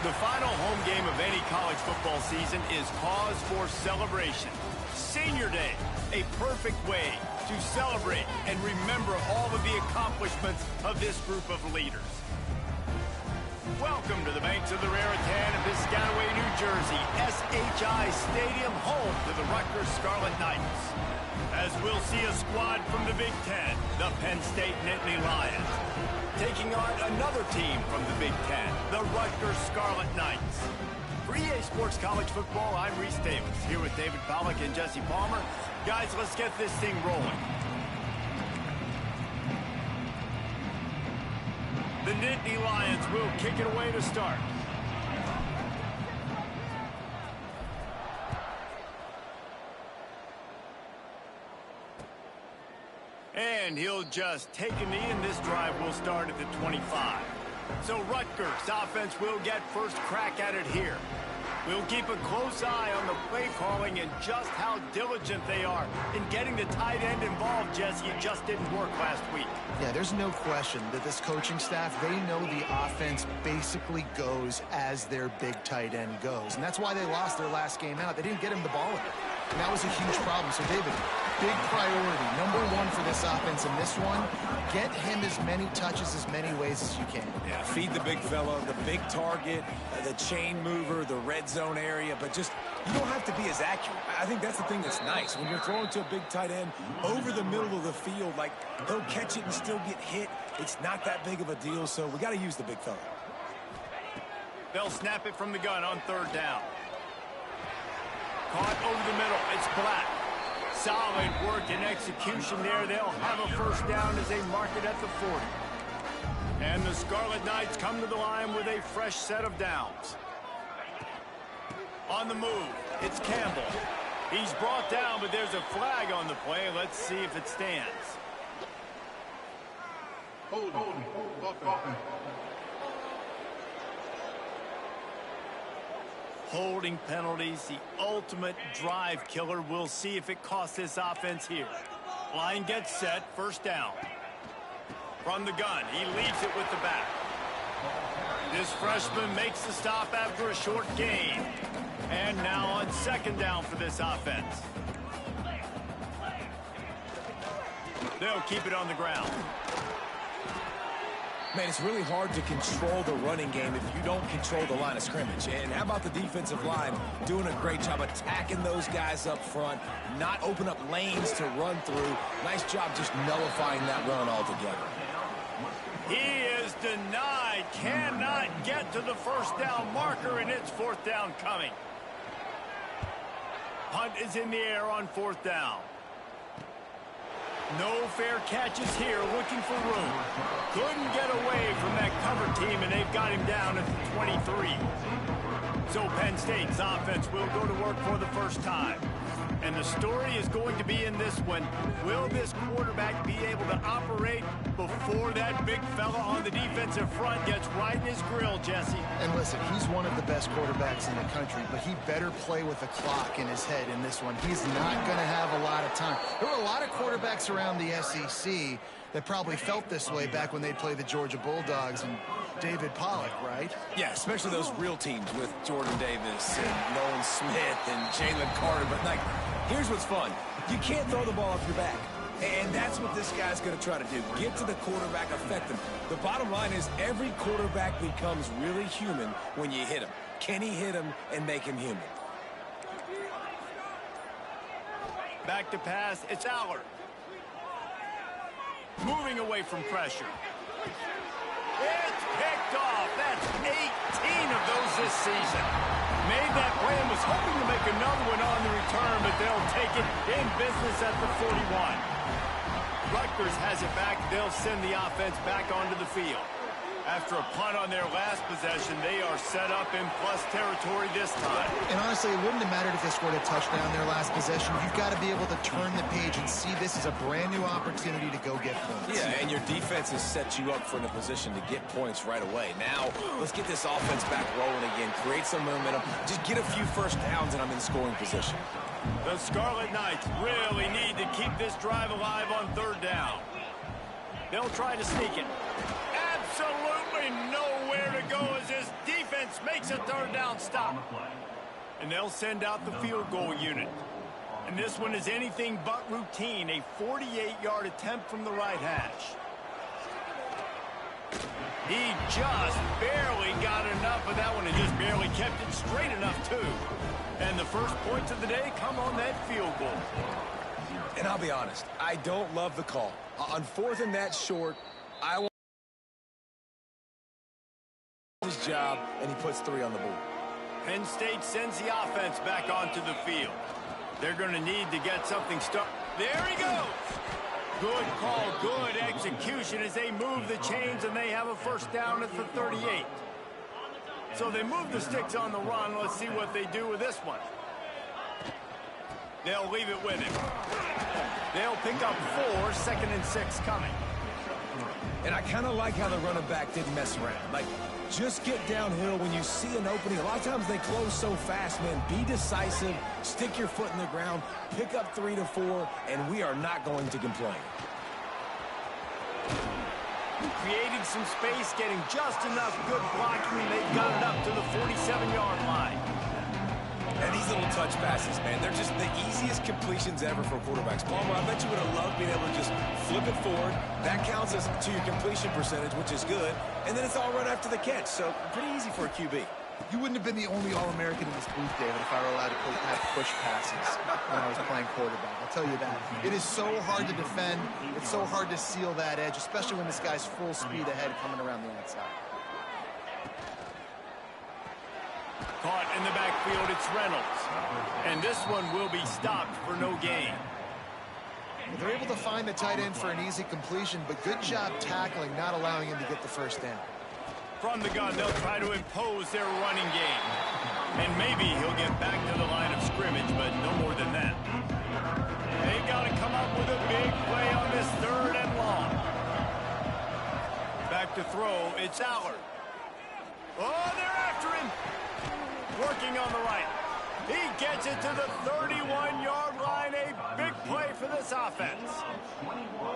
The final home game of any college football season is cause for celebration. Senior Day, a perfect way to celebrate and remember all of the accomplishments of this group of leaders. Welcome to the banks of the Raritan in Piscataway, New Jersey, SHI Stadium, home to the Rutgers Scarlet Knights. As we'll see a squad from the Big Ten, the Penn State Nittany Lions, taking on another team from the Big Ten, the Rutgers Scarlet Knights. For EA Sports College Football, I'm Reese Davis, here with David Pollack and Jesse Palmer. Guys, let's get this thing rolling. The Nittany Lions will kick it away to start. And he'll just take a knee, and this drive will start at the 25. So Rutgers offense will get first crack at it here. We'll keep a close eye on the play calling and just how diligent they are in getting the tight end involved, Jesse. It just didn't work last week. Yeah, there's no question that this coaching staff, they know the offense basically goes as their big tight end goes. And that's why they lost their last game out. They didn't get him the ball in it. And that was a huge problem. So, David, big priority, number one for this offense in this one, get him as many touches as many ways as you can. Yeah, feed the big fella, the big target, the chain mover, the red zone area, but just, you don't have to be as accurate. I think that's the thing that's nice. When you're throwing to a big tight end over the middle of the field, like, they'll catch it and still get hit. It's not that big of a deal, so we got to use the big fella. They'll snap it from the gun on third down. Caught over the middle. It's Black. Solid work and execution there. They'll have a first down as they mark it at the 40. And the Scarlet Knights come to the line with a fresh set of downs. On the move, it's Campbell. He's brought down, but there's a flag on the play. Let's see if it stands. Hold. Holding penalties, the ultimate drive killer. We'll see if it costs this offense here. Line gets set, first down. From the gun, he leaves it with the back. This freshman makes the stop after a short gain. And now on second down for this offense. They'll keep it on the ground. Man, it's really hard to control the running game if you don't control the line of scrimmage. And how about the defensive line doing a great job attacking those guys up front, not open up lanes to run through. Nice job just nullifying that run altogether. He is denied, cannot get to the first down marker, and it's fourth down coming. Punt is in the air on fourth down. No fair catches here, looking for room. Couldn't get away from that cover team, and they've got him down at the 23. So Penn State's offense will go to work for the first time. And the story is going to be in this one. Will this quarterback be able to operate before that big fella on the defensive front gets right in his grill, Jesse? And listen, he's one of the best quarterbacks in the country, but he better play with a clock in his head in this one. He's not going to have a lot of time. There were a lot of quarterbacks around the SEC that probably felt this way back when they played the Georgia Bulldogs and David Pollack, right? Yeah, especially those real teams with Jordan Davis and Nolan Smith and Jalen Carter. But, like, here's what's fun. You can't throw the ball off your back. And that's what this guy's going to try to do. Get to the quarterback, affect him. The bottom line is every quarterback becomes really human when you hit him. Can he hit him and make him human? Back to pass, it's Allard. Moving away from pressure. It's picked off. That's 18 of those this season. Made that play and was hoping to make another one on the return, but they'll take it in business at the 41. Rutgers has it back. They'll send the offense back onto the field. After a punt on their last possession, they are set up in plus territory this time. And honestly, it wouldn't have mattered if they scored a touchdown their last possession. You've got to be able to turn the page and see this as a brand new opportunity to go get points. Yeah, and your defense has set you up for in a position to get points right away. Now, let's get this offense back rolling again. Create some momentum. Just get a few first downs, and I'm in scoring position. The Scarlet Knights really need to keep this drive alive on third down. They'll try to sneak it. Absolutely nowhere to go as this defense makes Fakes a third down stop. And they'll send out the field goal unit. And this one is anything but routine. A 48-yard attempt from the right hash. He just barely got enough of that one and just barely kept it straight enough, too. And the first points of the day come on that field goal. And I'll be honest, I don't love the call. On 4th and that short, I want his job, and he puts 3 on the board. Penn State sends the offense back onto the field. They're going to need to get something started. There he goes. Good call, good execution as they move the chains, and they have a first down at the 38. So they move the sticks on the run. Let's see what they do with this one. They'll leave it with him. They'll pick up 4, 2nd and 6 coming. And I kind of like how the running back didn't mess around. Like, just get downhill when you see an opening. A lot of times they close so fast, man. Be decisive, stick your foot in the ground, pick up 3 to 4, and we are not going to complain. Creating some space, getting just enough good blocking, and they've got it up to the 47-yard line. And these little touch passes, man, they're just the easiest completions ever for quarterbacks. Palmer, I bet you would have loved being able to just flip it forward. That counts as to your completion percentage, which is good. And then it's all right after the catch, so pretty easy for a QB. You wouldn't have been the only All-American in this booth, David, if I were allowed to have push passes when I was playing quarterback. I'll tell you that. It is so hard to defend. It's so hard to seal that edge, especially when this guy's full speed ahead coming around the outside. Caught in the backfield, it's Reynolds. And this one will be stopped for no gain. Well, they're able to find the tight end for an easy completion, but good job tackling, not allowing him to get the first down. From the gun, they'll try to impose their running game. And maybe he'll get back to the line of scrimmage, but no more than that. They've got to come up with a big play on this 3rd and long. Back to throw, it's Allard. Oh, they're after him. Working on the right. He gets it to the 31-yard line. A big play for this offense.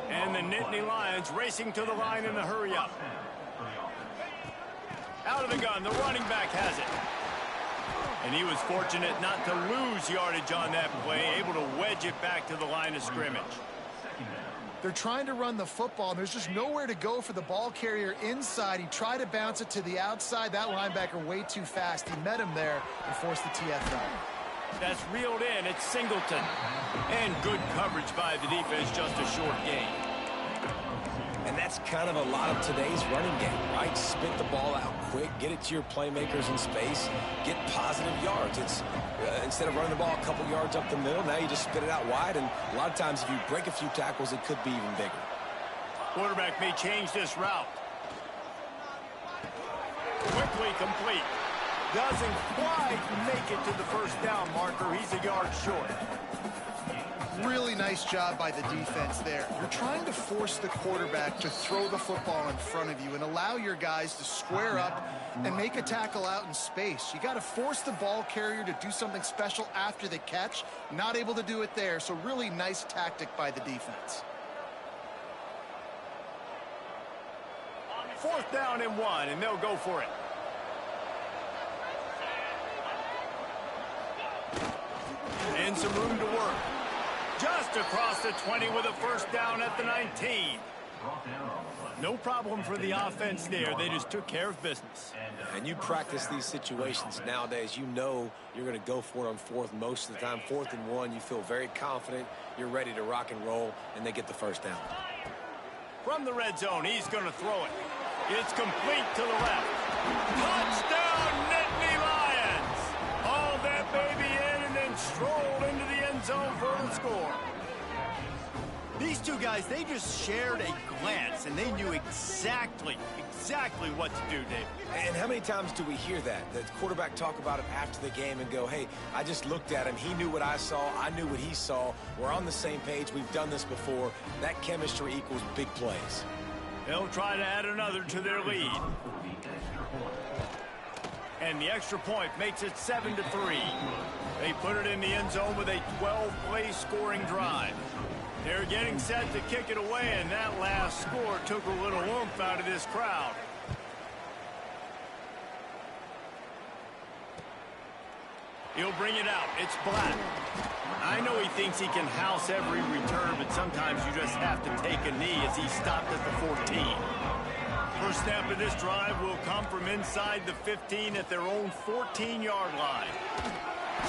And the Nittany Lions racing to the line in the hurry-up. Out of the gun, the running back has it. And he was fortunate not to lose yardage on that play, able to wedge it back to the line of scrimmage. They're trying to run the football, and there's just nowhere to go for the ball carrier inside. He tried to bounce it to the outside. That linebacker way too fast. He met him there and forced the TFL. That's reeled in. It's Singleton. And good coverage by the defense, just a short gain. And that's kind of a lot of today's running game, right? Spit the ball out quick, get it to your playmakers in space, get positive yards. It's instead of running the ball a couple yards up the middle, now you just spit it out wide, and a lot of times if you break a few tackles, it could be even bigger. Quarterback may change this route. Quickly complete. Doesn't quite make it to the first down marker. He's a yard short. Really nice job by the defense there. You're trying to force the quarterback to throw the football in front of you and allow your guys to square up and make a tackle out in space. You got to force the ball carrier to do something special after the catch. Not able to do it there, so really nice tactic by the defense. 4th down and 1, and they'll go for it. And some room to work. Just across the 20 with a first down at the 19. No problem for the offense there. They just took care of business. And you practice these situations nowadays. You know you're going to go for it on 4th most of the time. 4th and 1, you feel very confident. You're ready to rock and roll, and they get the first down. From the red zone, he's going to throw it. It's complete to the left. Touchdown, Nittany Lions! Haul that baby in and then stroll into the end zone for the score. These two guys, they just shared a glance, and they knew exactly what to do, David. And how many times do we hear that? The quarterback talk about it after the game and go, hey, I just looked at him. He knew what I saw. I knew what he saw. We're on the same page. We've done this before. That chemistry equals big plays. They'll try to add another to their lead. And the extra point makes it 7-3. They put it in the end zone with a 12-play scoring drive. They're getting set to kick it away, and that last score took a little oomph out of this crowd. He'll bring it out. It's Black. I know he thinks he can house every return, but sometimes you just have to take a knee as he stopped at the 14. First snap of this drive will come from inside the 15 at their own 14-yard line.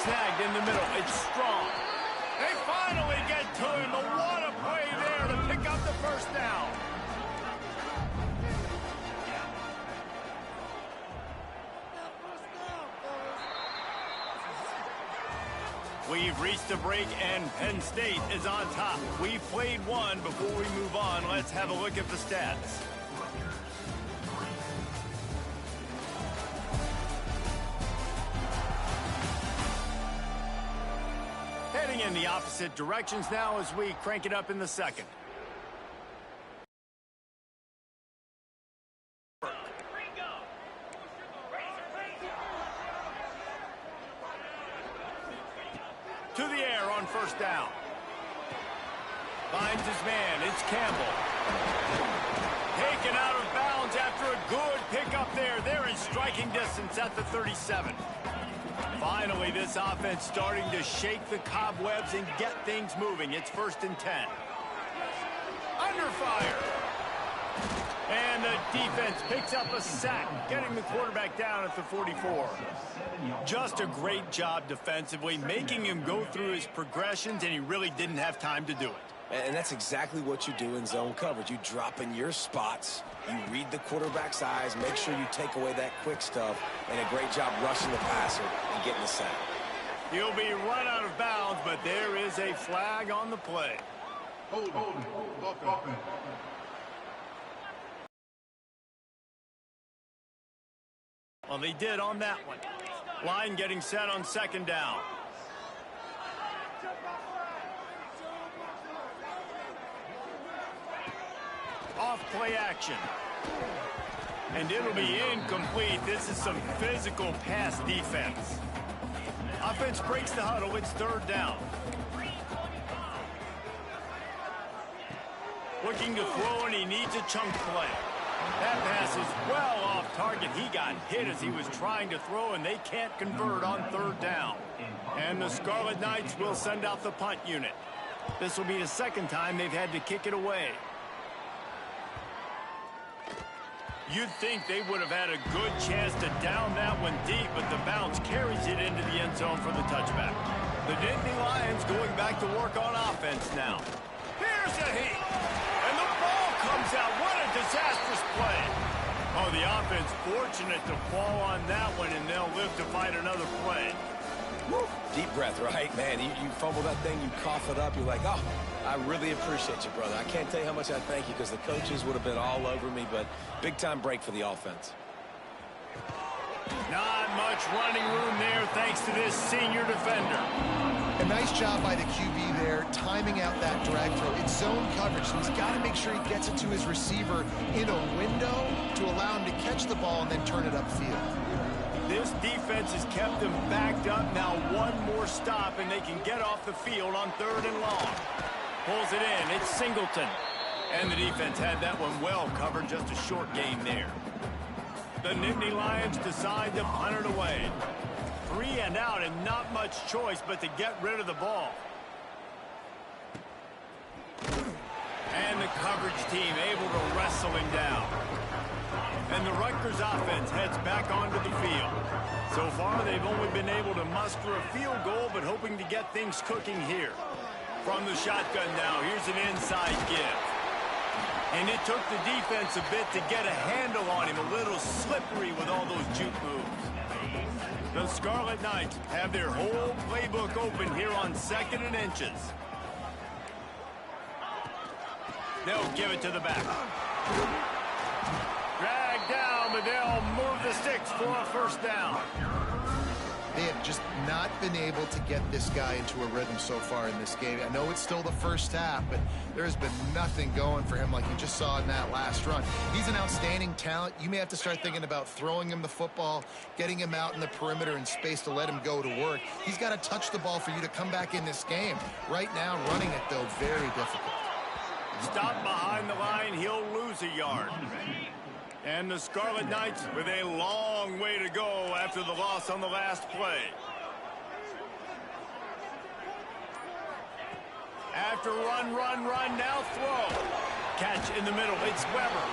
Snagged in the middle. It's Strong. They finally get to him. But what a play there to pick up the first down. We've reached a break, and Penn State is on top. We've played one. Before we move on, let's have a look at the stats. Heading in the opposite directions now as we crank it up in the second. To the air on first down. Finds his man. It's Campbell. Taken out of bounds after a good pickup there. They're in striking distance at the 37. Finally, this offense starting to shake the cobwebs and get things moving. It's 1st and 10. Under fire. And the defense picks up a sack, getting the quarterback down at the 44. Just a great job defensively, making him go through his progressions, and he really didn't have time to do it. And that's exactly what you do in zone coverage. You drop in your spots, you read the quarterback's eyes, make sure you take away that quick stuff, and a great job rushing the passer and getting the sack. He'll be run out of bounds, but there is a flag on the play. Hold on. Well, they did on that one. Line getting set on second down. Off play action. And it'll be incomplete. This is some physical pass defense. Offense breaks the huddle. It's 3rd down. Looking to throw, and he needs a chunk play. That pass is well off target. He got hit as he was trying to throw, and they can't convert on 3rd down. And the Scarlet Knights will send out the punt unit. This will be the 2nd time they've had to kick it away. You'd think they would have had a good chance to down that one deep, but the bounce carries it into the end zone for the touchback. The Nittany Lions going back to work on offense now. Here's a heat. And the ball comes out. What a disastrous play. Oh, the offense fortunate to fall on that one, and they'll live to fight another play. Woo. Deep breath, right? Man, you fumble that thing, you cough it up, you're like, oh, I really appreciate you, brother. I can't tell you how much I thank you because the coaches would have been all over me, but big-time break for the offense. Not much running room there thanks to this senior defender. A nice job by the QB there, timing out that drag throw. It's zone coverage, so he's got to make sure he gets it to his receiver in a window to allow him to catch the ball and then turn it upfield. This defense has kept them backed up. Now one more stop, and they can get off the field on 3rd and long. Pulls it in. It's Singleton. And the defense had that one well covered. Just a short gain there. The Nittany Lions decide to punt it away. 3 and out, and not much choice but to get rid of the ball. And the coverage team able to wrestle him down. And the Rutgers offense heads back onto the field. So far, they've only been able to muster a field goal, but hoping to get things cooking here. From the shotgun now, here's an inside give. And it took the defense a bit to get a handle on him, a little slippery with all those juke moves. The Scarlet Knights have their whole playbook open here on 2nd and inches. They'll give it to the back. Drag down, but they'll move the sticks for a 1st down. They have just not been able to get this guy into a rhythm so far in this game. I know it's still the first half, but there has been nothing going for him like you just saw in that last run. He's an outstanding talent. You may have to start thinking about throwing him the football, getting him out in the perimeter in space to let him go to work. He's got to touch the ball for you to come back in this game. Right now, running it, though, very difficult. Stop behind the line, he'll lose a yard. And the Scarlet Knights with a long way to go after the loss on the last play. After run, now throw. Catch in the middle, it's Weber.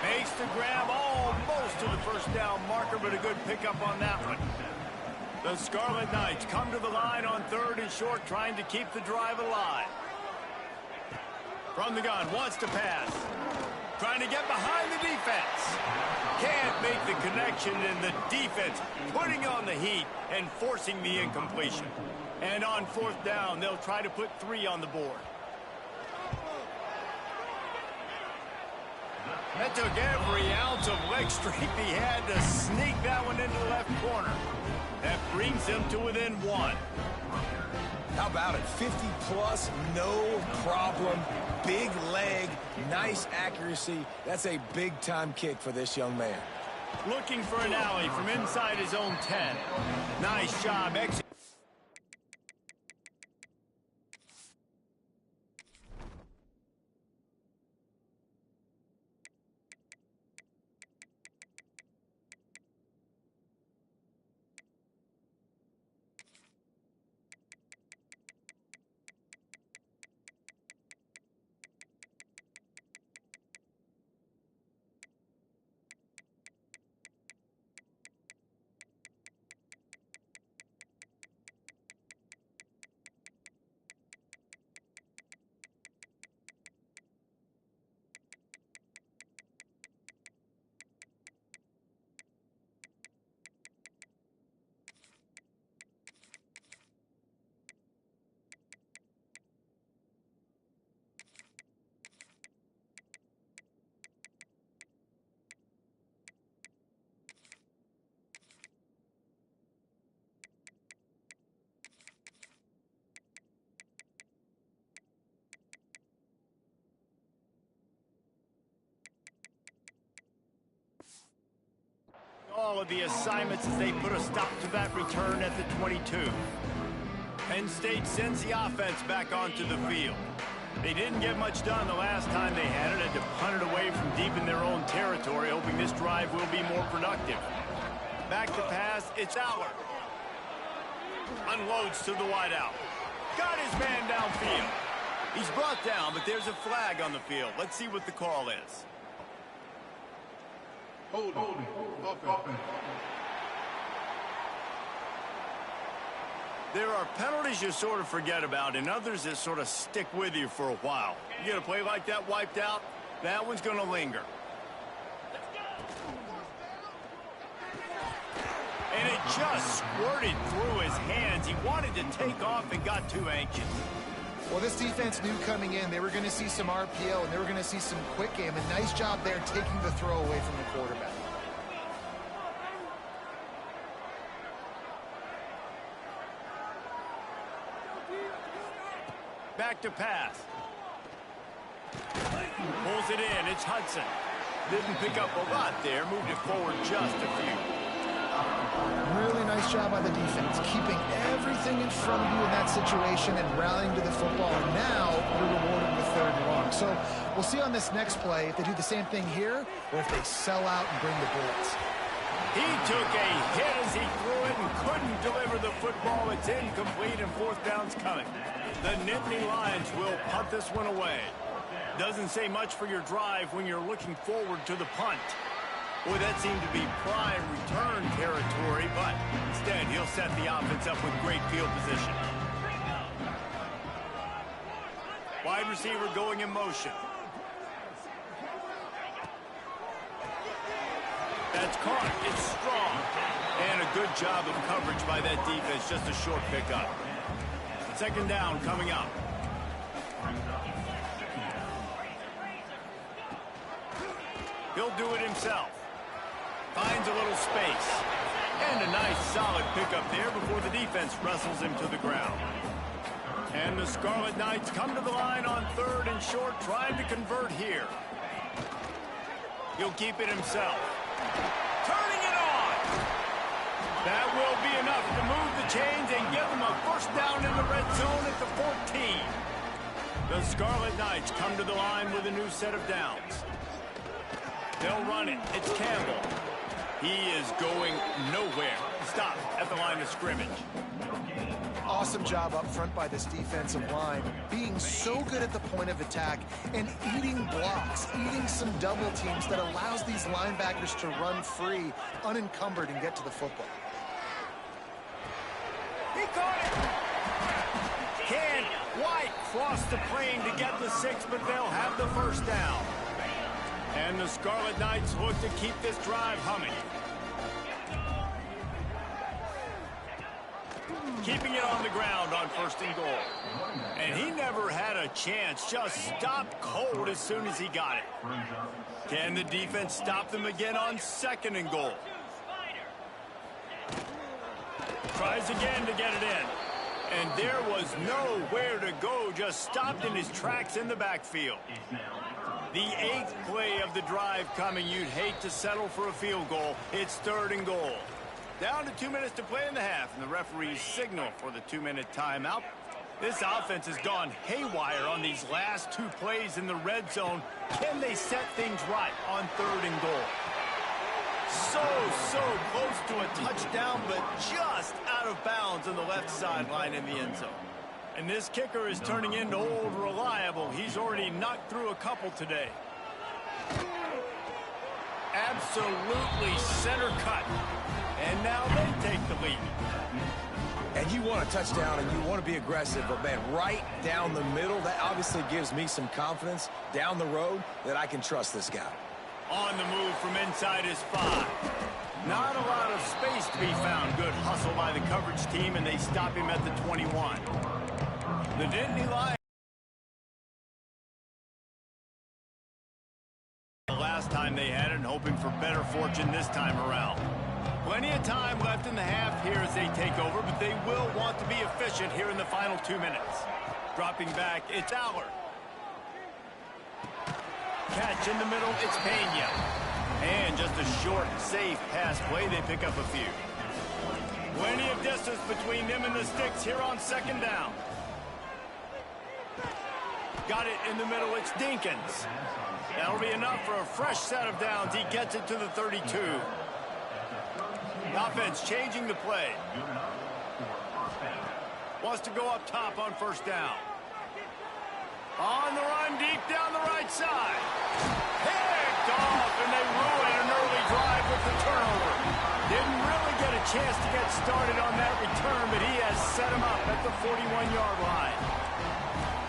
Makes the grab almost to the first down marker, but a good pickup on that one. The Scarlet Knights come to the line on 3rd and short, trying to keep the drive alive. From the gun, wants to pass. Trying to get behind the defense. Can't make the connection, and the defense putting on the heat and forcing the incompletion. And on 4th down, they'll try to put 3 on the board. That took every ounce of leg strength he had to sneak that one into the left corner. That brings him to within 1. How about it? 50 plus, no problem. Big leg, nice accuracy. That's a big-time kick for this young man. Looking for an alley from inside his own 10. Nice job executing. All of the assignments as they put a stop to that return at the 22. Penn State sends the offense back onto the field. They didn't get much done the last time they had it, had to punt it away from deep in their own territory, hoping this drive will be more productive. Back to pass, it's Aller. Unloads to the wideout. Got his man downfield. He's brought down, but there's a flag on the field. Let's see what the call is. Holding. Offense. There are penalties you sort of forget about and others that sort of stick with you for a while. You get a play like that wiped out, that one's going to linger. And it just squirted through his hands. He wanted to take off and got too anxious. Well, this defense knew coming in they were going to see some RPO and they were going to see some quick game. A nice job there taking the throw away from the quarterback. Back to pass. Pulls it in. It's Hudson. Didn't pick up a lot there. Moved it forward just a few. Really nice job by the defense, keeping everything in front of you in that situation and rallying to the football. And now you're rewarded with 3rd and long. So we'll see on this next play if they do the same thing here or if they sell out and bring the blitz. He took a hit as he threw it and couldn't deliver the football. It's incomplete and 4th down's coming. The Nittany Lions will punt this one away. Doesn't say much for your drive when you're looking forward to the punt. Boy, that seemed to be prime return territory, but instead he'll set the offense up with great field position. Wide receiver going in motion. That's caught. It's strong. And a good job of coverage by that defense. Just a short pickup. 2nd down coming up. He'll do it himself. Finds a little space. And a nice solid pickup there before the defense wrestles him to the ground. And the Scarlet Knights come to the line on 3rd and short, trying to convert here. He'll keep it himself. Turning it on. That will be enough to move the chains and give them a 1st down in the red zone at the 14. The Scarlet Knights come to the line with a new set of downs. They'll run it. It's Campbell. He is going nowhere. Stop at the line of scrimmage. Awesome job up front by this defensive line, being so good at the point of attack and eating blocks, eating some double teams that allows these linebackers to run free, unencumbered, and get to the football. He caught it! Can White cross the plane to get the 6, but they'll have the first down. And the Scarlet Knights look to keep this drive humming. Keeping it on the ground on 1st and goal. And he never had a chance, just stopped cold as soon as he got it. Can the defense stop them again on 2nd and goal? Tries again to get it in. And there was nowhere to go, just stopped in his tracks in the backfield. The 8th play of the drive coming. You'd hate to settle for a field goal. It's 3rd and goal. Down to 2 minutes to play in the half, and the referees signal for the 2-minute timeout. This offense has gone haywire on these last 2 plays in the red zone. Can they set things right on 3rd and goal? So close to a touchdown, but just out of bounds on the left sideline in the end zone. And this kicker is turning into old reliable. He's already knocked through a couple today. Absolutely center cut. And now they take the lead. And you want a touchdown and you want to be aggressive, but man, right down the middle, that obviously gives me some confidence down the road that I can trust this guy. On the move from inside his 5. Not a lot of space to be found. Good hustle by the coverage team, and they stop him at the 21. The Nittany Lions. The last time they had it, and hoping for better fortune this time around. Plenty of time left in the half here as they take over, but they will want to be efficient here in the final 2 minutes. Dropping back, it's Aller. Catch in the middle, it's Pena. And just a short, safe pass play, they pick up a few. Plenty of distance between them and the sticks here on 2nd down. Got it in the middle, it's Dinkins. That'll be enough for a fresh set of downs. He gets it to the 32. The offense changing the play. Wants to go up top on 1st down. On the run, deep down the right side. Picked off, and they ruin an early drive with the turnover. Didn't really get a chance to get started on that return, but he has set him up at the 41-yard line.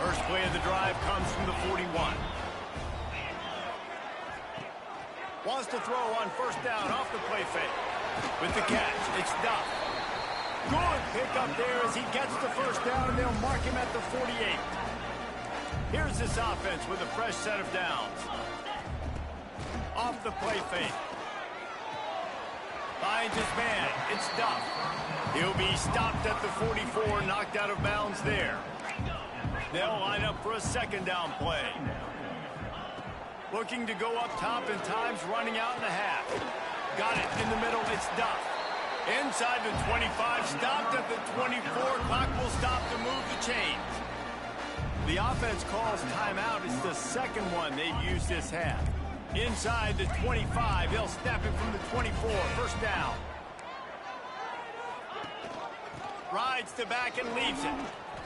First play of the drive comes from the 41. Wants to throw on 1st down off the play fake. With the catch, it's Duff. Good pickup there as he gets the 1st down, and they'll mark him at the 48. Here's this offense with a fresh set of downs. Off the play fake. Finds his man. It's Duff. He'll be stopped at the 44, knocked out of bounds there. They'll line up for a 2nd down play. Looking to go up top, and time's running out in the half. Got it in the middle, it's Duff. Inside the 25, stopped at the 24. Clock will stop to move the chains. The offense calls timeout. It's the 2nd one they've used this half. Inside the 25, they'll snap it from the 24. 1st down. Rides to back and leaves it.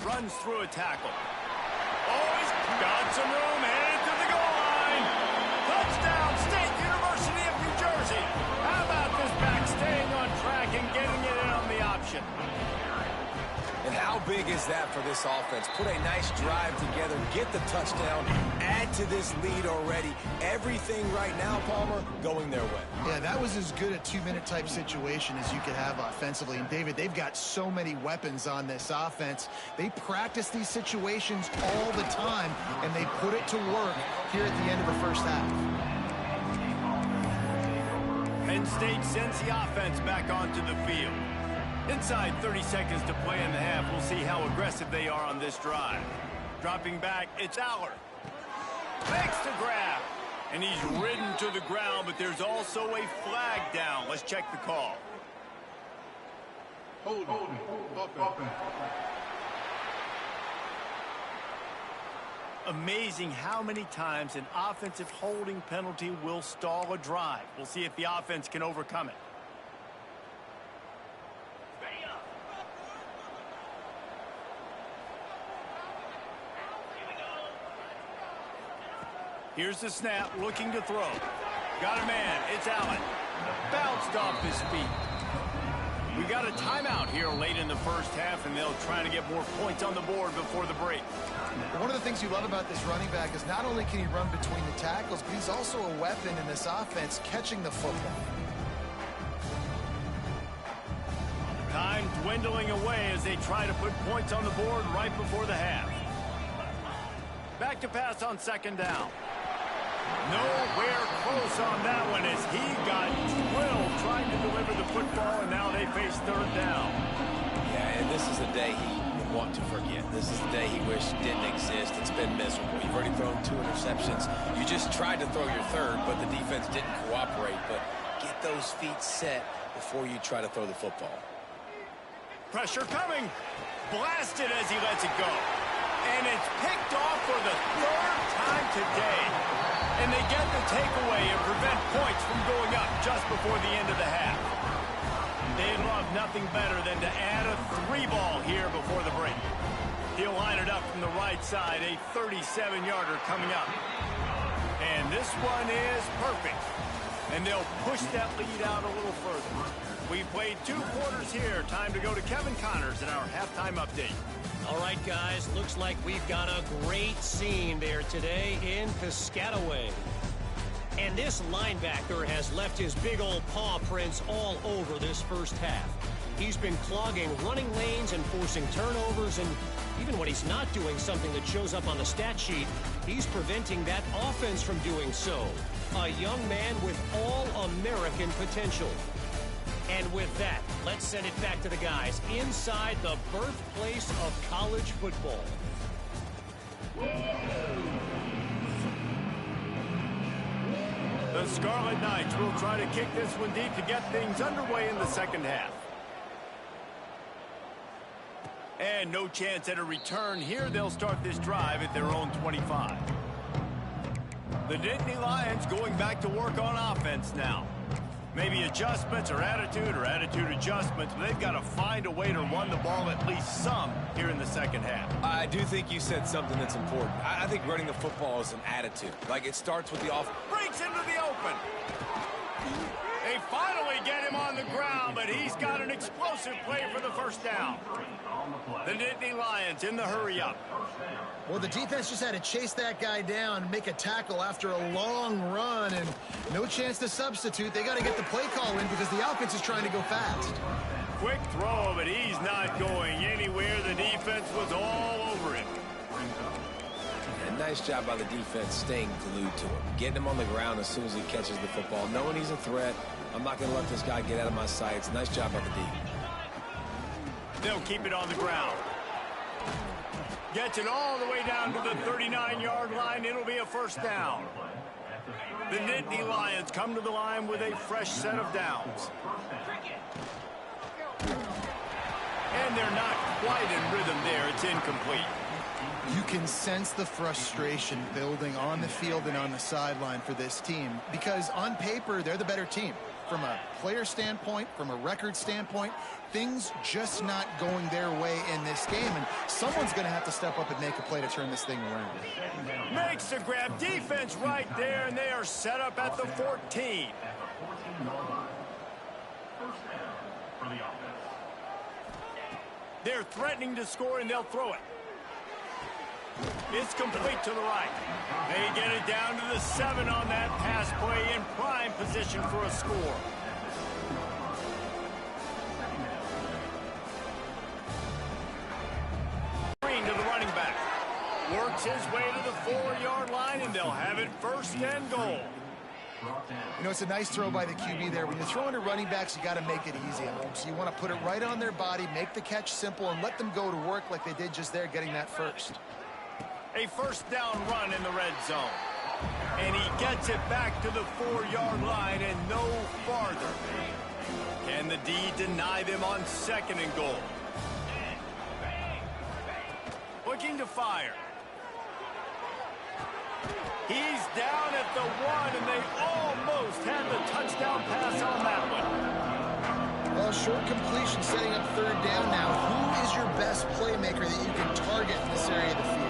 Runs through a tackle. Oh, he's got some room, headed to the goal line. Touchdown, State University of New Jersey. How about this back staying on track and getting it in on the option? And how big is that for this offense? Put a nice drive together, get the touchdown, add to this lead already. Everything right now, Palmer, going their way. Yeah, that was as good a 2-minute type situation as you could have offensively. And, David, they've got so many weapons on this offense. They practice these situations all the time, and they put it to work here at the end of the 1st half. Penn State sends the offense back onto the field. Inside 30 seconds to play in the half. We'll see how aggressive they are on this drive. Dropping back, it's Aller. Makes the grab. And he's ridden to the ground, but there's also a flag down. Let's check the call. Hold offense. Amazing how many times an offensive holding penalty will stall a drive. We'll see if the offense can overcome it. Here's the snap, looking to throw. Got a man, it's Allen. Bounced off his feet. We got a timeout here late in the first half, and they'll try to get more points on the board before the break. One of the things you love about this running back is not only can he run between the tackles, but he's also a weapon in this offense catching the football. Time dwindling away as they try to put points on the board right before the half. Back to pass on second down. Nowhere close on that one as he got drilled trying to deliver the football, and now they face third down. Yeah, and this is the day he would want to forget. This is the day he wished didn't exist. It's been miserable. You've already thrown 2 interceptions. You just tried to throw your third, but the defense didn't cooperate. But get those feet set before you try to throw the football. Pressure coming. Blasted as he lets it go. And it's picked off for the third time today. And they get the takeaway and prevent points from going up just before the end of the half. They'd love nothing better than to add a 3-ball here before the break. He'll line it up from the right side, a 37-yarder coming up. And this one is perfect. And they'll push that lead out a little further. We've played 2 quarters here. Time to go to Kevin Connors in our halftime update. All right, guys, looks like we've got a great scene there today in Piscataway. And this linebacker has left his big old paw prints all over this first half. He's been clogging running lanes and forcing turnovers, and even when he's not doing something that shows up on the stat sheet, he's preventing that offense from doing so. A young man with all-American potential. And with that, let's send it back to the guys inside the birthplace of college football. The Scarlet Knights will try to kick this one deep to get things underway in the second half. And no chance at a return here. They'll start this drive at their own 25. The Nittany Lions going back to work on offense now. Maybe adjustments or attitude adjustments, but they've got to find a way to run the ball at least some here in the second half. I do think you said something that's important. I think running the football is an attitude. Like, it starts with the off. Breaks into the open. They finally get him on the ground, but he's got an explosive play for the first down. The Nittany Lions in the hurry-up. Well, the defense just had to chase that guy down and make a tackle after a long run, and no chance to substitute. They got to get the play call in because the offense is trying to go fast. Quick throw, but he's not going anywhere. The defense was all over him. And nice job by the defense staying glued to him. Getting him on the ground as soon as he catches the football. Knowing he's a threat, I'm not going to let this guy get out of my sights. Nice job by the D. They'll keep it on the ground. Gets it all the way down to the 39-yard line. It'll be a first down. The Nittany Lions come to the line with a fresh set of downs. And they're not quite in rhythm there. It's incomplete. You can sense the frustration building on the field and on the sideline for this team because on paper, they're the better team. From a player standpoint, from a record standpoint, things just not going their way in this game, and someone's going to have to step up and make a play to turn this thing around. Makes the grab. Defense right there, and they are set up at the 14. They're threatening to score, and they'll throw it. It's complete to the right. They get it down to the 7 on that pass play in prime position for a score. Green to the running back. Works his way to the 4-yard line, and they'll have it first and goal. You know, it's a nice throw by the QB there. When you're throwing to running backs, you got to make it easy on them. So you want to put it right on their body, make the catch simple, and let them go to work like they did just there, getting that first. A first down run in the red zone. And he gets it back to the 4-yard line and no farther. Can the D deny them on second and goal? Looking to fire. He's down at the 1, and they almost had the touchdown pass on that one. Well, short completion setting up third down now. Who is your best playmaker that you can target in this area of the field?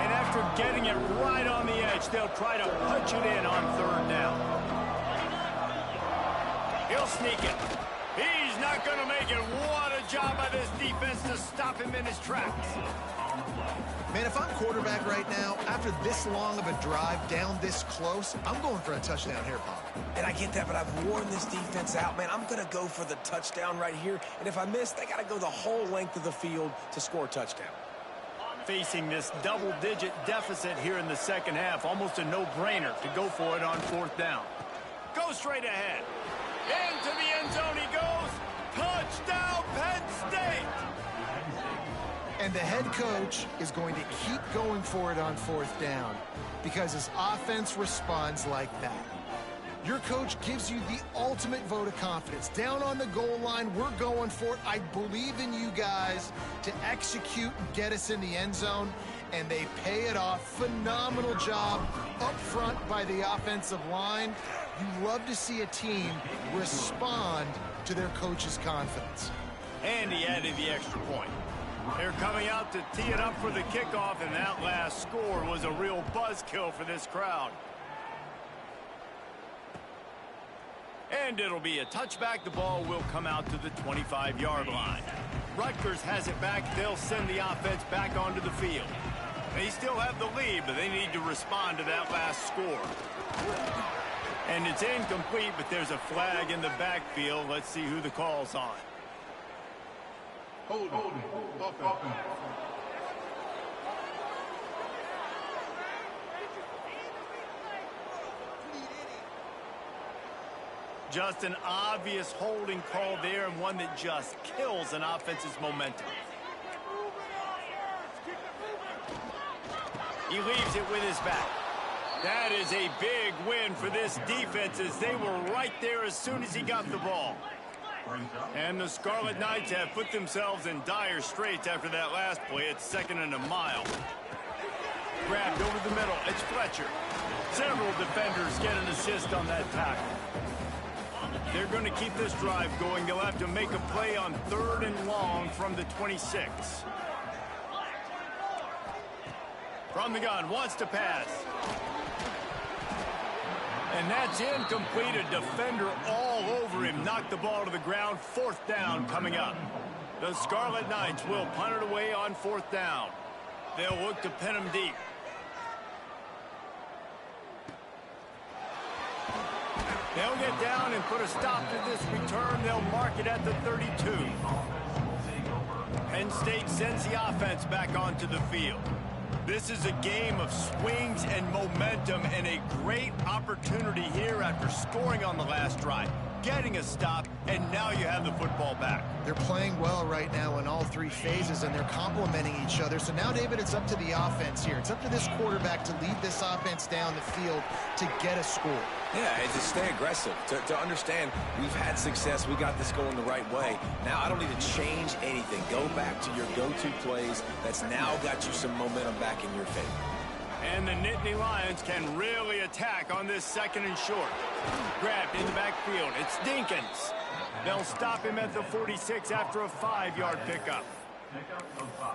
And after getting it right on the edge. They'll try to punch it in on third down. He'll sneak it. He's not going to make it. What a job by this defense to stop him in his tracks. Man, if I'm quarterback right now, after this long of a drive down this close, I'm going for a touchdown here, Pop. And I get that, but I've worn this defense out, man. I'm going to go for the touchdown right here. And if I miss, they got to go the whole length of the field to score a touchdown. Facing this double-digit deficit here in the second half, almost a no-brainer to go for it on fourth down. Go straight ahead. Into the end zone he goes. Touchdown, Penn State! And the head coach is going to keep going for it on fourth down because his offense responds like that. Your coach gives you the ultimate vote of confidence. Down on the goal line, we're going for it. I believe in you guys to execute and get us in the end zone, and they pay it off. Phenomenal job up front by the offensive line. You love to see a team respond to their coach's confidence. And he added the extra point. They're coming out to tee it up for the kickoff, and that last score was a real buzzkill for this crowd. And it'll be a touchback. The ball will come out to the 25-yard line. Rutgers has it back. They'll send the offense back onto the field. They still have the lead, but they need to respond to that last score. And it's incomplete, but there's a flag in the backfield. Let's see who the call's on. Hold it. Offense. Just an obvious holding call there, and one that just kills an offense's momentum. He leaves it with his back. That is a big win for this defense, as they were right there as soon as he got the ball. And the Scarlet Knights have put themselves in dire straits after that last play. It's 2nd and a mile. Grabbed over the middle. It's Fletcher. Several defenders get an assist on that tackle. They're going to keep this drive going. They'll have to make a play on 3rd and long from the 26. From the gun, wants to pass. And that's incomplete. A defender all over him. Knocked the ball to the ground. 4th down coming up. The Scarlet Knights will punt it away on 4th down. They'll look to pin him deep. They'll get down and put a stop to this return. They'll mark it at the 32. Penn State sends the offense back onto the field. This is a game of swings and momentum, and a great opportunity here after scoring on the last drive, getting a stop, and now you have the football back. They're playing well right now in all 3 phases, and they're complementing each other. So now, David, it's up to the offense here. It's up to this quarterback to lead this offense down the field to get a score. Yeah, and to stay aggressive, to understand we've had success, we got this going the right way. Now I don't need to change anything. Go back to your go-to plays. That's now got you some momentum back in your favor. And the Nittany Lions can really attack on this 2nd and short. Grabbed in the backfield. It's Dinkins. They'll stop him at the 46 after a 5-yard pickup.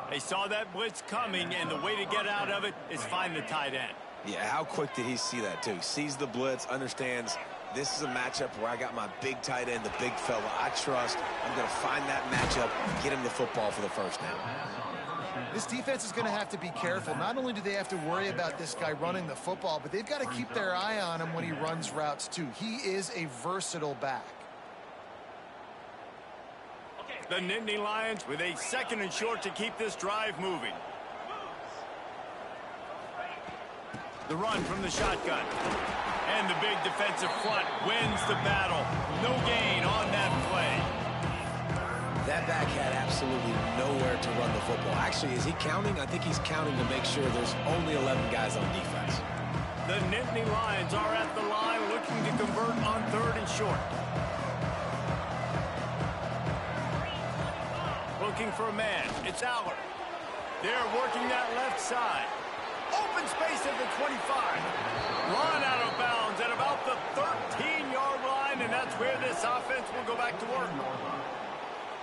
They saw that blitz coming, and the way to get out of it is find the tight end. Yeah, how quick did he see that, too? Sees the blitz, understands this is a matchup where I got my big tight end, the big fella I trust. I'm going to find that matchup, get him the football for the first down. This defense is going to have to be careful. Not only do they have to worry about this guy running the football, but they've got to keep their eye on him when he runs routes, too. He is a versatile back. The Nittany Lions with a 2nd and short to keep this drive moving. The run from the shotgun. And the big defensive front wins the battle. No gain on that play. That back had absolutely nowhere to run the football. Actually, is he counting? I think he's counting to make sure there's only 11 guys on defense. The Nittany Lions are at the line looking to convert on 3rd and short. Looking for a man. It's Aller. They're working that left side. Open space at the 25. Run out of bounds at about the 13-yard line, and that's where this offense will go back to work.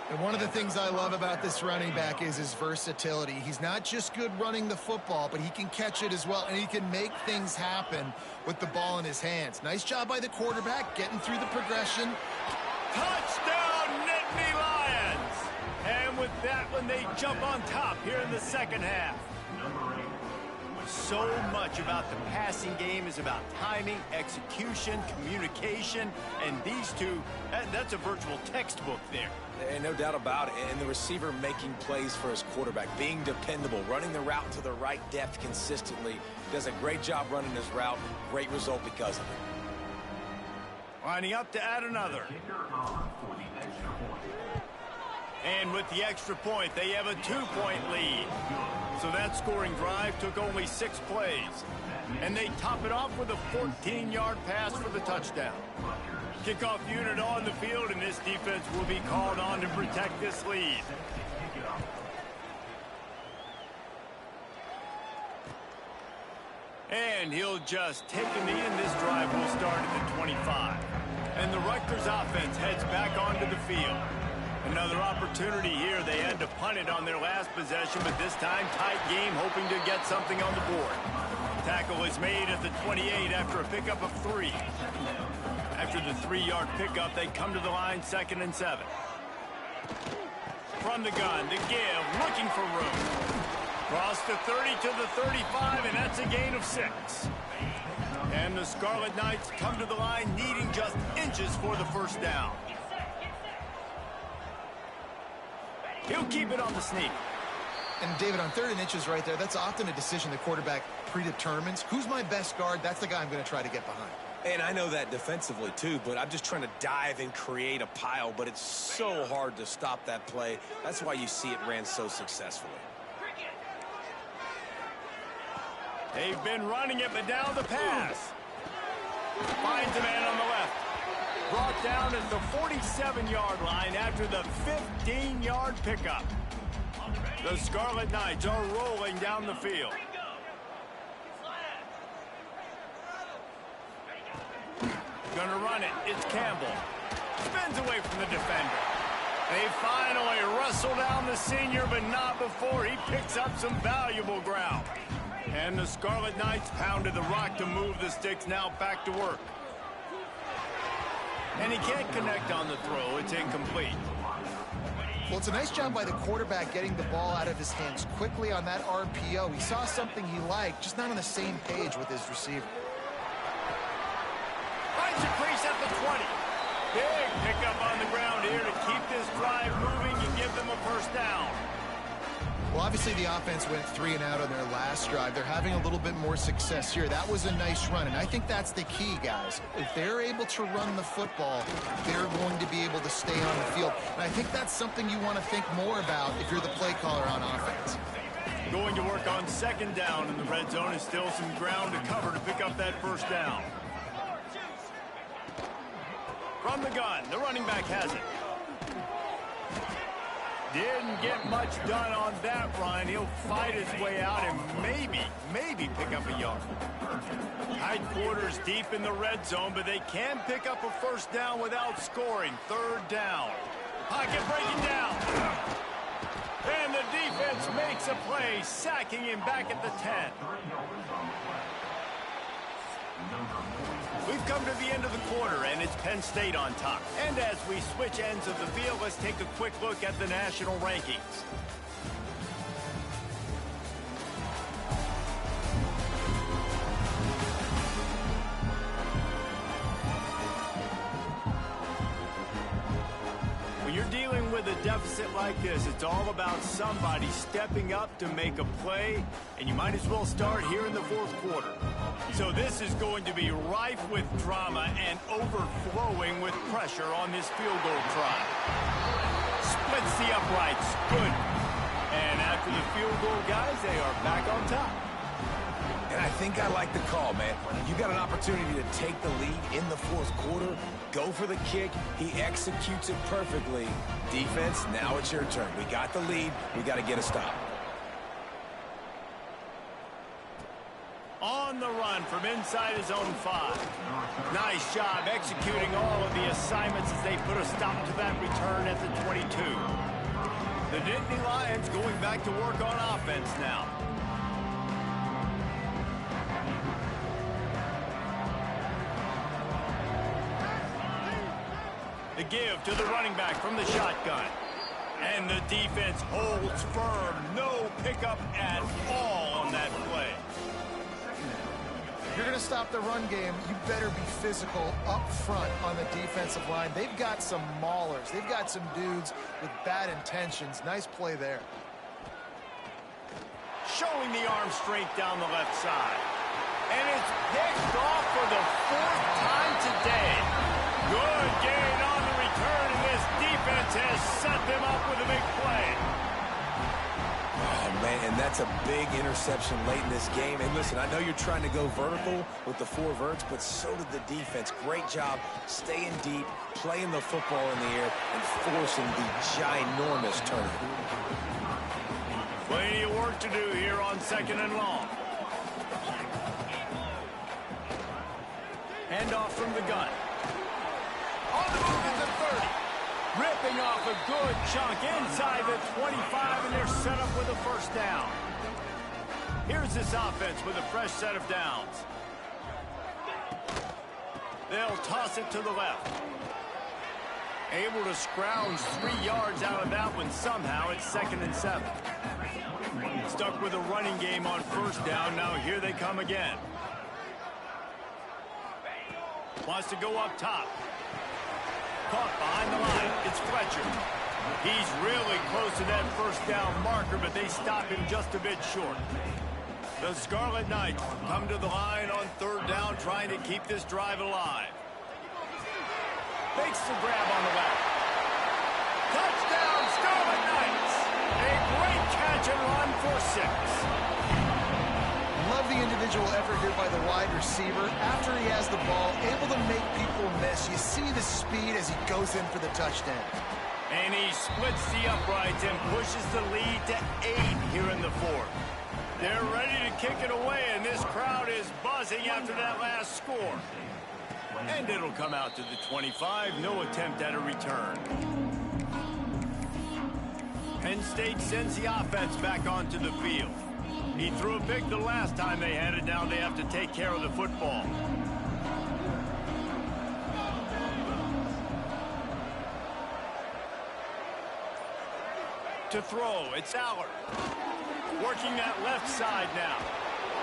And one of the things I love about this running back is his versatility. He's not just good running the football, but he can catch it as well, and he can make things happen with the ball in his hands. Nice job by the quarterback getting through the progression. Touchdown, Nittany Lions! And with that one, they jump on top here in the second half. So much about the passing game is about timing, execution, communication, and these two, that's a virtual textbook there. And no doubt about it. And the receiver making plays for his quarterback, being dependable, running the route to the right depth consistently. Does a great job running his route. Great result because of it. Lining up to add another. And with the extra point, they have a 2-point lead. So that scoring drive took only 6 plays. And they top it off with a 14-yard pass for the touchdown. Kickoff unit on the field, and this defense will be called on to protect this lead. And he'll just take a knee, and this drive will start at the 25. And the Rutgers offense heads back onto the field. Another opportunity here. They had to punt it on their last possession, but this time tight game, hoping to get something on the board. Tackle is made at the 28 after a pickup of 3. After the 3-yard pickup, they come to the line 2nd and 7. From the gun, to give, looking for room. Cross the 30 to the 35, and that's a gain of 6. And the Scarlet Knights come to the line needing just inches for the first down. He'll keep it on the sneak. And David, on 3rd and inches right there, that's often a decision the quarterback predetermines. Who's my best guard? That's the guy I'm going to try to get behind. And I know that defensively, too, but I'm just trying to dive and create a pile, but it's so hard to stop that play. That's why you see it ran so successfully. They've been running it, but now the pass. Finds a man on the left. Brought down at the 47-yard line after the 15-yard pickup. The Scarlet Knights are rolling down the field. Gonna run it. It's Campbell. Spins away from the defender. They finally wrestle down the senior, but not before he picks up some valuable ground. And the Scarlet Knights pounded the rock to move the sticks, now back to work. And he can't connect on the throw. It's incomplete. Well, it's a nice job by the quarterback getting the ball out of his hands quickly on that RPO. He saw something he liked, just not on the same page with his receiver. Finds a crease at the 20. Big pickup on the ground here to keep this drive moving and give them a first down. Well, obviously the offense went 3 and out on their last drive. They're having a little bit more success here. That was a nice run, and I think that's the key, guys. If they're able to run the football, they're going to be able to stay on the field. And I think that's something you want to think more about if you're the play caller on offense. Going to work on 2nd down in the red zone, and still some ground to cover to pick up that first down. From the gun, the running back has it. Didn't get much done on that run. He'll fight his way out and maybe pick up a yard. Tight quarters deep in the red zone, but they can pick up a first down without scoring. 3rd down. Pocket breaking down. And the defense makes a play, sacking him back at the 10. We've come to the end of the quarter, and it's Penn State on top. And as we switch ends of the field, let's take a quick look at the national rankings. When you're dealing with a deficit like this, it's all about somebody stepping up to make a play, and you might as well start here in the 4th quarter. So this is going to be rife with drama and overflowing with pressure on this field goal try. Splits the uprights. Good. And after the field goal, guys, they are back on top. And I think I like the call, man. You got an opportunity to take the lead in the 4th quarter. Go for the kick. He executes it perfectly. Defense, now it's your turn. We got the lead. We got to get a stop. On the run from inside his own 5. Nice job executing all of the assignments as they put a stop to that return at the 22. The Nittany Lions going back to work on offense now. The give to the running back from the shotgun. And the defense holds firm. No pickup at all on that play. If you're going to stop the run game, you better be physical up front on the defensive line. They've got some maulers. They've got some dudes with bad intentions. Nice play there. Showing the arm strength down the left side. And it's picked off for the 4th time today. Good gain on the return, and this defense has set them up with a big play. Oh, man, and that's a big interception late in this game. And listen, I know you're trying to go vertical with the 4 verts, but so did the defense. Great job staying deep, playing the football in the air, and forcing the ginormous turnover. Plenty of work to do here on 2nd and long. Handoff from the gun. On the move at the 30. Ripping off a good chunk inside the 25, and they're set up with a 1st down. Here's this offense with a fresh set of downs. They'll toss it to the left. Able to scrounge 3 yards out of that one somehow. It's 2nd and 7. Stuck with a running game on 1st down. Now here they come again. Wants to go up top. Caught behind the line. It's Fletcher. He's really close to that 1st down marker, but they stop him just a bit short. The Scarlet Knights come to the line on 3rd down, trying to keep this drive alive. Makes the grab on the left. Touchdown, Scarlet Knights! A great catch and run for 6. Love the individual effort here by the wide receiver. After he has the ball, able to make people miss. You see the speed as he goes in for the touchdown. And he splits the uprights and pushes the lead to 8 here in the 4th. They're ready to kick it away, and this crowd is buzzing after that last score. And it'll come out to the 25. No attempt at a return. Penn State sends the offense back onto the field. He threw a pick the last time they had it. Now they have to take care of the football. To throw, it's Allard. Working that left side now.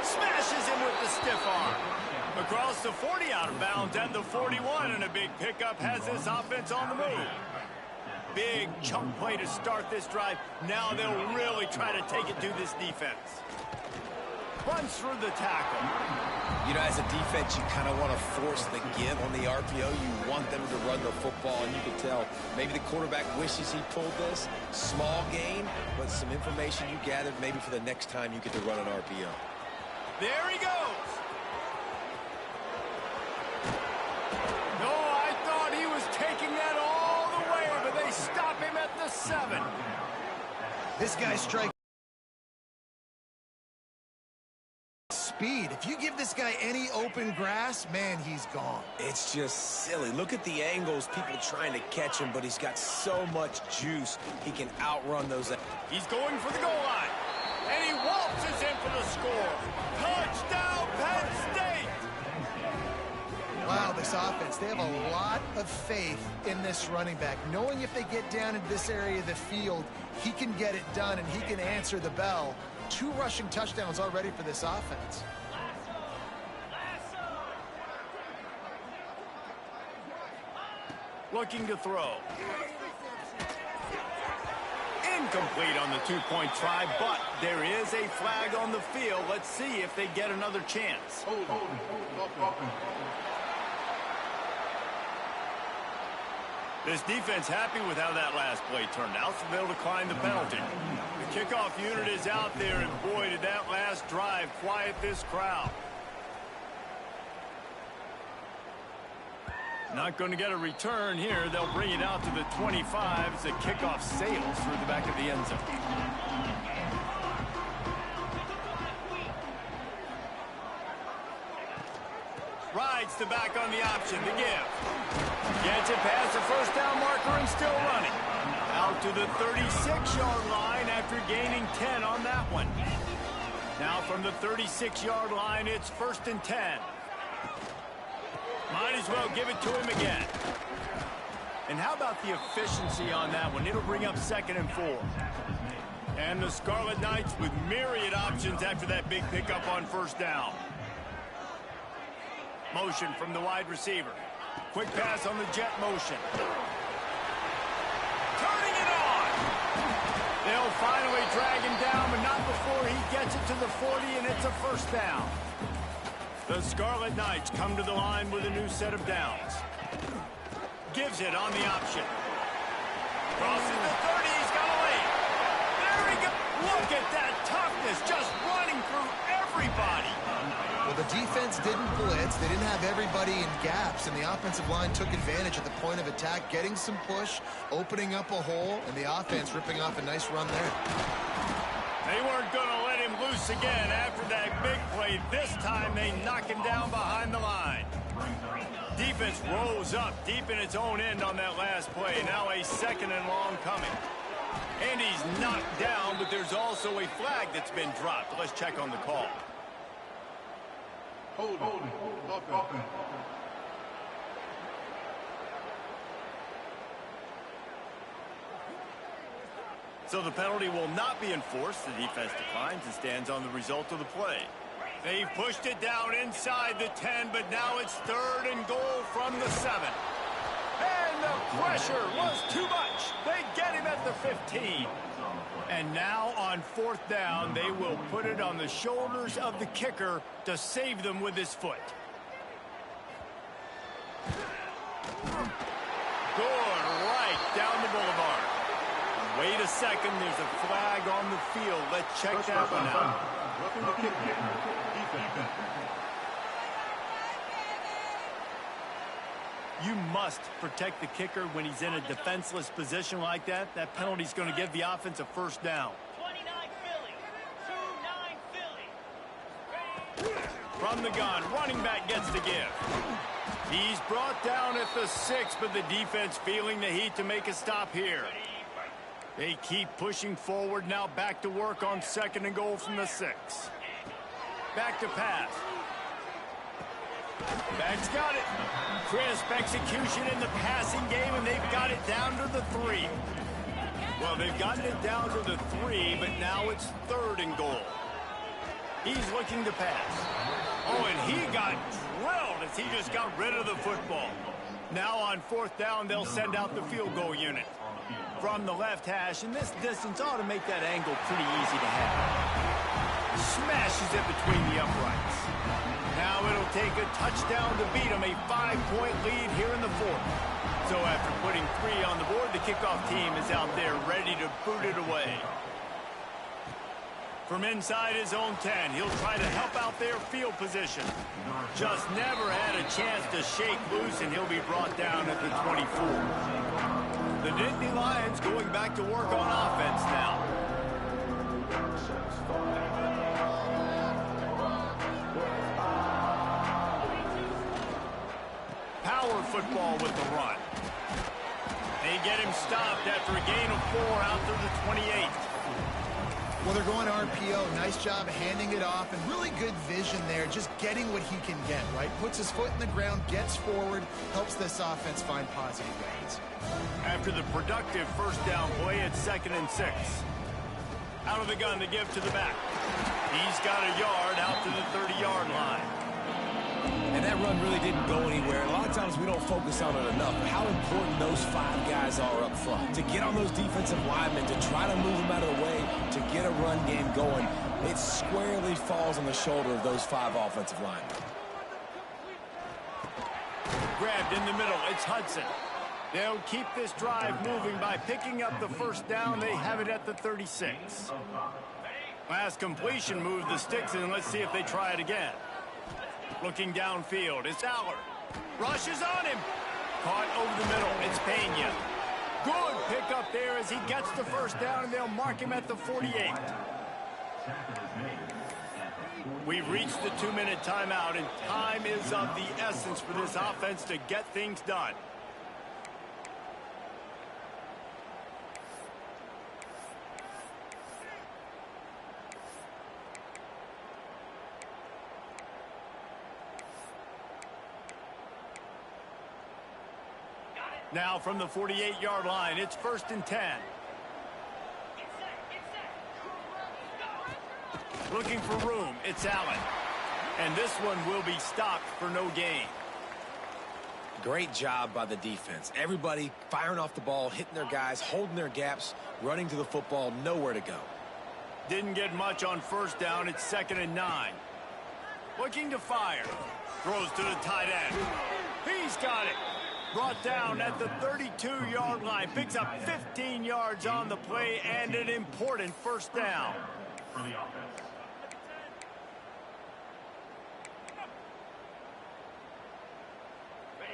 Smashes him with the stiff arm. Across the 40 out of bounds at the 41, and a big pickup has this offense on the move. Big chunk play to start this drive. Now they'll really try to take it to this defense. Runs through the tackle. You know, as a defense, you kind of want to force the give on the RPO. You want them to run the football, and you can tell maybe the quarterback wishes he pulled this. Small gain, but some information you gathered maybe for the next time you get to run an RPO. There he goes. No, I thought he was taking that all the way, but they stop him at the 7. This guy strikes speed. If you give this guy any open grass, man, he's gone. It's just silly. Look at the angles, people trying to catch him, but he's got so much juice, he can outrun those. He's going for the goal line, and he waltzes in for the score. Touchdown, Penn State! Wow, this offense, they have a lot of faith in this running back, knowing if they get down into this area of the field, he can get it done and he can answer the bell. 2 rushing touchdowns already for this offense. Looking to throw. Incomplete on the 2-point try, but there is a flag on the field. Let's see if they get another chance. This defense happy with how that last play turned out, so they'll decline the penalty. The kickoff unit is out there, and boy, did that last drive quiet this crowd. Not going to get a return here. They'll bring it out to the 25 as the kickoff sails through the back of the end zone. Gets the back on the option, the give. Gets it past the first down marker and still running. Out to the 36-yard line after gaining 10 on that one. Now from the 36-yard line, it's 1st and 10. Might as well give it to him again. And how about the efficiency on that one? It'll bring up 2nd and 4. And the Scarlet Knights with myriad options after that big pickup on 1st down. Motion from the wide receiver. Quick pass on the jet motion. Turning it on. They'll finally drag him down, but not before he gets it to the 40, and it's a 1st down. The Scarlet Knights come to the line with a new set of downs. Gives it on the option. Crosses the 30, he's got a lead. There he goes. Look at that toughness, just running through everybody. Well, the defense didn't blitz. They didn't have everybody in gaps, and the offensive line took advantage at the point of attack, getting some push, opening up a hole, and the offense ripping off a nice run there. They weren't going to let him loose again after that big play. This time they knock him down behind the line. Defense rose up deep in its own end on that last play. Now a 2nd and long coming. And he's knocked down, but there's also a flag that's been dropped. Let's check on the call. Hold it. So the penalty will not be enforced. The defense declines and stands on the result of the play. They've pushed it down inside the 10, but now it's 3rd and goal from the 7. And the pressure was too much. They get him at the 15. And now on 4th down, they will put it on the shoulders of the kicker to save them with his foot. Good right down the boulevard. Wait a second, there's a flag on the field. Let's check that one out. You must protect the kicker when he's in a defenseless position like that. That penalty's going to give the offense a 1st down. 29 Philly. 2-9 Philly. From the gun, running back gets the give. He's brought down at the 6, but the defense feeling the heat to make a stop here. They keep pushing forward, now back to work on 2nd and goal from the 6. Back to pass. Back's got it. Crisp execution in the passing game, and they've got it down to the 3. Well, they've gotten it down to the 3, but now it's 3rd and goal. He's looking to pass. Oh, and he got drilled as he just got rid of the football. Now on 4th down, they'll send out the field goal unit. From the left hash, and this distance ought to make that angle pretty easy to have. Smashes it between the uprights. Now it'll take a touchdown to beat them, a 5-point lead here in the 4th. So after putting 3 on the board, the kickoff team is out there ready to boot it away. From inside his own 10, he'll try to help out their field position. Just never had a chance to shake loose, and he'll be brought down at the 24. The Nittany Lions going back to work on offense now. Power football with the run. They get him stopped after a gain of 4 out to the 28. Well, they're going RPO. Nice job handing it off, and really good vision there, just getting what he can get, right? Puts his foot in the ground, gets forward, helps this offense find positive gains. After the productive 1st down play, it's 2nd and 6. Out of the gun to give to the back. He's got a yard out to the 30-yard line. And that run really didn't go anywhere. A lot of times we don't focus on it enough. How important those 5 guys are up front. To get on those defensive linemen, to try to move them out of the way, to get a run game going, it squarely falls on the shoulder of those 5 offensive linemen. Grabbed in the middle, it's Hudson. They'll keep this drive moving by picking up the 1st down. They have it at the 36. Last completion moved the sticks, and let's see if they try it again. Looking downfield, it's Aller. Rushes on him. Caught over the middle, it's Pena. Good pickup there as he gets the 1st down, and they'll mark him at the 48. We've reached the 2-minute timeout, and time is of the essence for this offense to get things done. Now from the 48-yard line, it's 1st and 10. Looking for room, it's Allen. And this one will be stopped for no gain. Great job by the defense. Everybody firing off the ball, hitting their guys, holding their gaps, running to the football, nowhere to go. Didn't get much on 1st down, it's 2nd and 9. Looking to fire. Throws to the tight end. He's got it. Brought down at the 32-yard line. Picks up 15 yards on the play and an important 1st down. For the offense.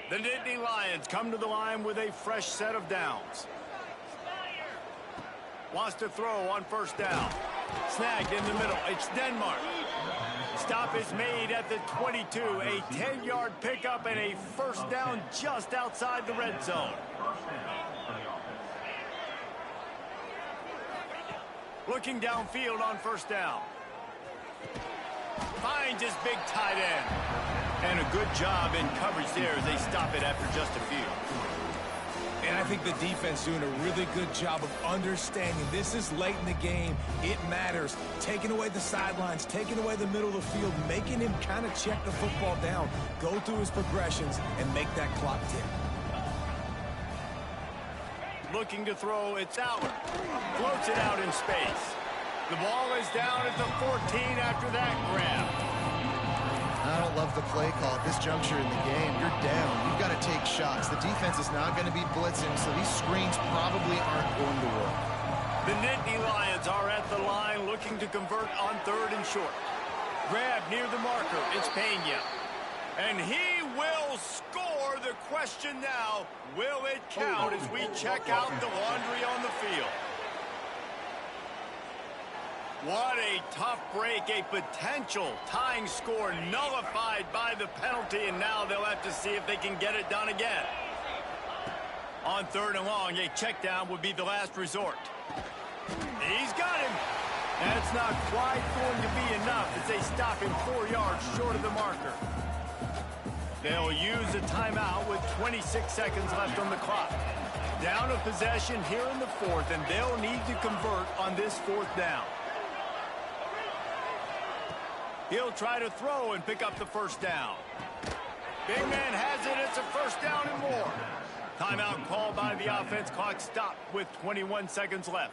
The Nittany Lions come to the line with a fresh set of downs. Wants to throw on 1st down. Snagged in the middle. It's Denmark. Stop is made at the 22. A 10-yard pickup and a 1st down just outside the red zone. Looking downfield on 1st down. Finds his big tight end. And a good job in coverage there as they stop it after just a few. And I think the defense doing a really good job of understanding this is late in the game. It matters. Taking away the sidelines, taking away the middle of the field, making him kind of check the football down, go through his progressions, and make that clock tick. Looking to throw, it's Allen. Floats it out in space. The ball is down at the 14 after that grab. I don't love the play call at this juncture in the game. You're down. You've got to take shots. The defense is not going to be blitzing, so these screens probably aren't going to work. The Nittany Lions are at the line looking to convert on 3rd and short. Grab near the marker. It's Pena. And he will score. The question now, will it count as we check out the laundry on the field? What a tough break, a potential tying score nullified by the penalty, and now they'll have to see if they can get it done again. On 3rd and long, a check down would be the last resort. He's got him. That's not quite going to be enough as they stop him 4 yards short of the marker. They'll use a timeout with 26 seconds left on the clock. Down a possession here in the 4th, and they'll need to convert on this 4th down. He'll try to throw and pick up the 1st down. Big man has it. It's a 1st down and more. Timeout called by the offense. Clock stopped with 21 seconds left.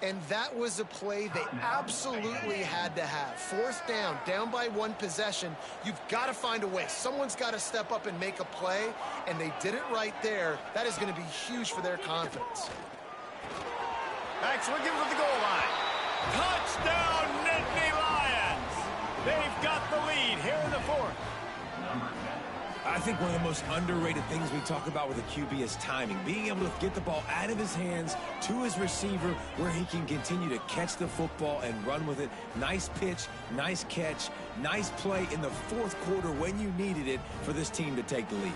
And that was a play they absolutely had to have. 4th down, down by 1 possession. You've got to find a way. Someone's got to step up and make a play, and they did it right there. That is going to be huge for their confidence. Max looking for the goal line. Touchdown, Nittany Lions! They've got the lead here in the 4th. I think one of the most underrated things we talk about with a QB is timing. Being able to get the ball out of his hands to his receiver where he can continue to catch the football and run with it. Nice pitch, nice catch, nice play in the 4th quarter when you needed it for this team to take the lead.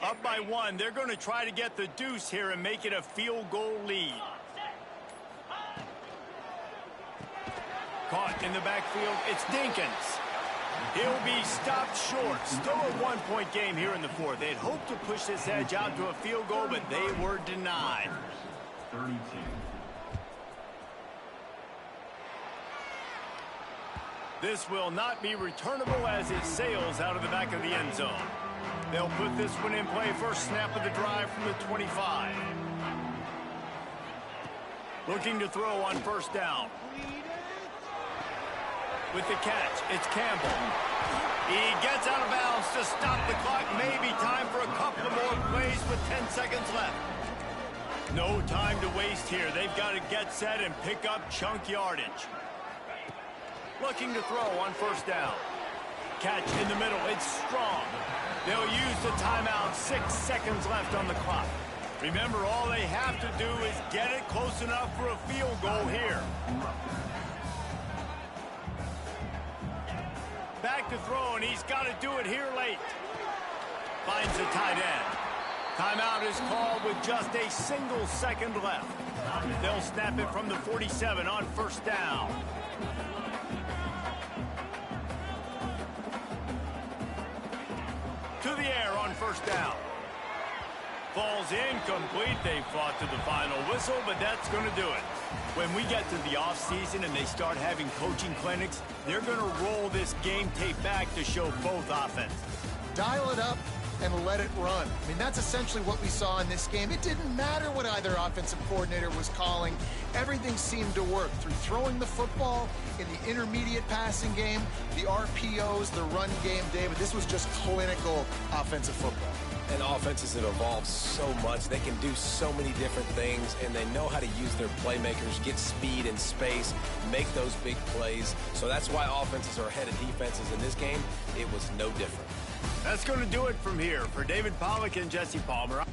Up by 1, they're going to try to get the deuce here and make it a field goal lead. Caught in the backfield, it's Dinkins. He'll be stopped short. Still a 1-point game here in the 4th. They'd hoped to push this edge out to a field goal, but they were denied. 32. This will not be returnable as it sails out of the back of the end zone. They'll put this one in play. First snap of the drive from the 25. Looking to throw on 1st down. With the catch, it's Campbell. He gets out of bounds to stop the clock. Maybe time for a couple more plays with 10 seconds left. No time to waste here. They've got to get set and pick up chunk yardage. Looking to throw on first down. Catch in the middle. It's strong. They'll use the timeout. 6 seconds left on the clock. Remember, all they have to do is get it close enough for a field goal here. Back to throw, and he's got to do it here late. Finds the tight end. Timeout is called with just a single second left. They'll snap it from the 47 on first down. To the air on first down. Falls incomplete. They fought to the final whistle, but that's going to do it. When we get to the offseason and they start having coaching clinics, they're going to roll this game tape back to show both offenses. Dial it up and let it run. I mean, that's essentially what we saw in this game. It didn't matter what either offensive coordinator was calling. Everything seemed to work through throwing the football, in the intermediate passing game, the RPOs, the run game, David. This was just clinical offensive football. And offenses have evolved so much. They can do so many different things, and they know how to use their playmakers, get speed and space, make those big plays. So that's why offenses are ahead of defenses in this game. It was no different. That's going to do it from here. For David Pollack and Jesse Palmer.